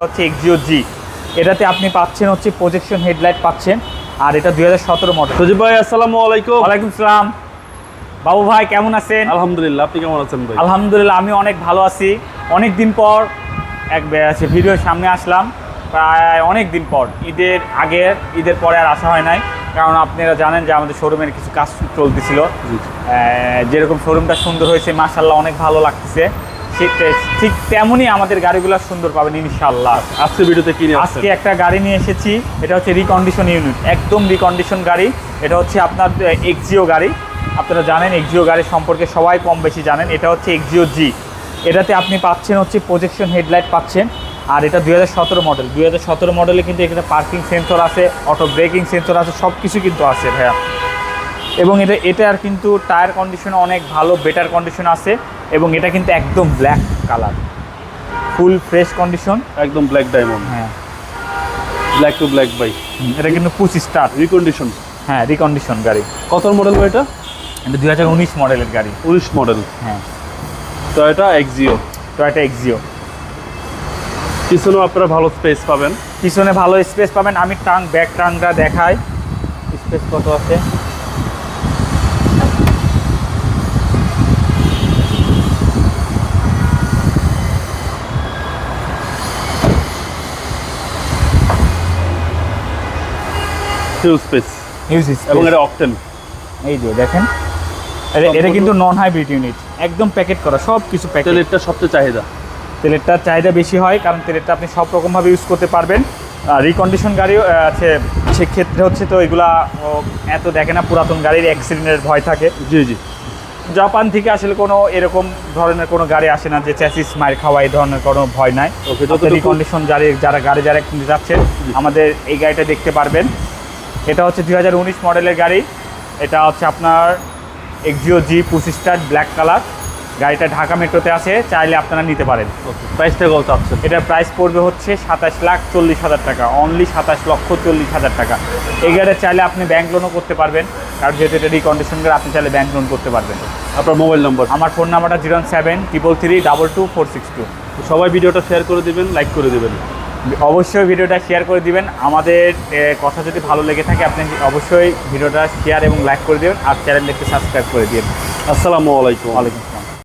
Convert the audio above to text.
হচ্ছে এক্সিও জি। এটাতে আপনি পাচ্ছেন হচ্ছে প্রজেকশন হেডলাইট পাচ্ছেন, আর এটা 2017 মডেল। সজীব ভাই আসসালামু আলাইকুম। ওয়ালাইকুম সালাম। বাবু ভাই কেমন আছেন? আলহামদুলিল্লাহ, আপনি কেমন আছেন ভাই? আলহামদুলিল্লাহ আমি অনেক ভালো আছি। অনেক দিন পর ভিডিওর সামনে আসলাম, প্রায় অনেক দিন পর। ঈদের পরে আর আসা হয় নাই, কারণ আপনারা জানেন যে আমাদের শোরুমের কিছু কাজ চলতেছিল। যেরকম শোরুমটা সুন্দর হয়েছে মাশাআল্লাহ, অনেক ভালো লাগতেছে। ঠিক তেমনই আমাদের গাড়িগুলো সুন্দর পাবেন ইনশাআল্লাহ। আজকে ভিডিওতে কি নিয়ে আসছেন? আজকে একটা গাড়ি নিয়ে এসেছি, এটা হচ্ছে রিকন্ডিশন ইউনিট, একদম রিকন্ডিশন গাড়ি। এটা হচ্ছে আপনার এক্সিও গাড়ি। আপনারা জানেন এক্সিও গাড়ি সম্পর্কে সবাই কম বেশি জানেন। এটা হচ্ছে এক্সিও জি। এটাতে আপনি পাচ্ছেন হচ্ছে প্রজেকশন হেডলাইট পাচ্ছেন, আর এটা 2017 মডেল। 2017 মডেলে কিন্তু এখানে পার্কিং সেন্সর আছে, অটো ব্রেকিং সেন্সর আছে, সব কিছু কিন্তু আছে ভাইয়া। এবং এটার কিন্তু টায়ার কন্ডিশন অনেক ভালো, বেটার কন্ডিশন আছে। এবং এটা কিন্তু একদম black colour, full fresh condition, একদম ব্ল্যাক ডায়মন্ড। হ্যাঁ, ব্ল্যাক টু ব্ল্যাক ভাই। এটা কিন্তু পুশ স্টার রিকন্ডিশন। হ্যাঁ, রিকন্ডিশন গাড়ি। কত মডেল ভাই এটা? এটা 2019 মডেলের গাড়ি। 19 মডেল। হ্যাঁ, টয়োটা এক্সিও। Toyota Axio. পিছনেও আপনারা ভালো স্পেস পাবেন। পিছনে ভালো স্পেস পাবেন। আমি ব্যাক ট্রাঙ্কটা দেখাই, স্পেস কত আছে। হিউজ স্পেস এবং এটা অকটেন। এই যে দেখেন, এটা কিন্তু নন হাইব্রিড ইউনিট, একদম প্যাকেট করা, সব কিছু প্যাকেট। তেলেরটা সবচেয়ে চাহিদা। তেলেরটার চাহিদা বেশি হয়, কারণ তেলেরটা আপনি সব রকমভাবে ইউজ করতে পারবেন। রিকন্ডিশন গাড়িও আছে, সেক্ষেত্রে হচ্ছে তো এগুলা এত দেখে না, পুরাতন গাড়ির অ্যাক্সিডেন্টের ভয় থাকে। জি জি। জাপান থেকে আসলে কোনো এরকম ধরনের কোনো গাড়ি আসে না যে চ্যাসিস মাইর খাওয়া, এই ধরনের কোনো ভয় নাই। রিকন্ডিশন গাড়ি যারা কিনতে যাচ্ছেন আমাদের এই গাড়িটা দেখতে পারবেন। এটা হচ্ছে 2019 মডেলের গাড়ি। এটা হচ্ছে আপনার এক্সিও জি পুশ স্টার্ট ব্ল্যাক কালার। গাড়িটা ঢাকা মেট্রোতে আছে, চাইলে আপনারা নিতে পারেন। প্রাইসটা কত আছে? এটার প্রাইস পড়বে হচ্ছে 27,40,000 টাকা, অনলি 27,40,000 টাকা। এই গাড়িটা চাইলে আপনি ব্যাংক লোনও করতে পারবেন, কারণ যেহেতু এটা রিকন্ডিশন গাড়ি, আপনি চাইলে ব্যাংক লোন করতে পারবেন। আপনার মোবাইল নম্বর? আমার ফোন নাম্বারটা 07333222462। সবাই ভিডিওটা শেয়ার করে দিবেন, লাইক করে দিবেন। অবশ্যই ভিডিওটা শেয়ার করে দিবেন। আমাদের কথা যদি ভালো লেগে থাকে আপনি অবশ্যই ভিডিওটা শেয়ার এবং লাইক করে দেবেন, আর চ্যানেলটাকে সাবস্ক্রাইব করে দিবেন। আসসালামু আলাইকুম। ওয়ালাইকুম।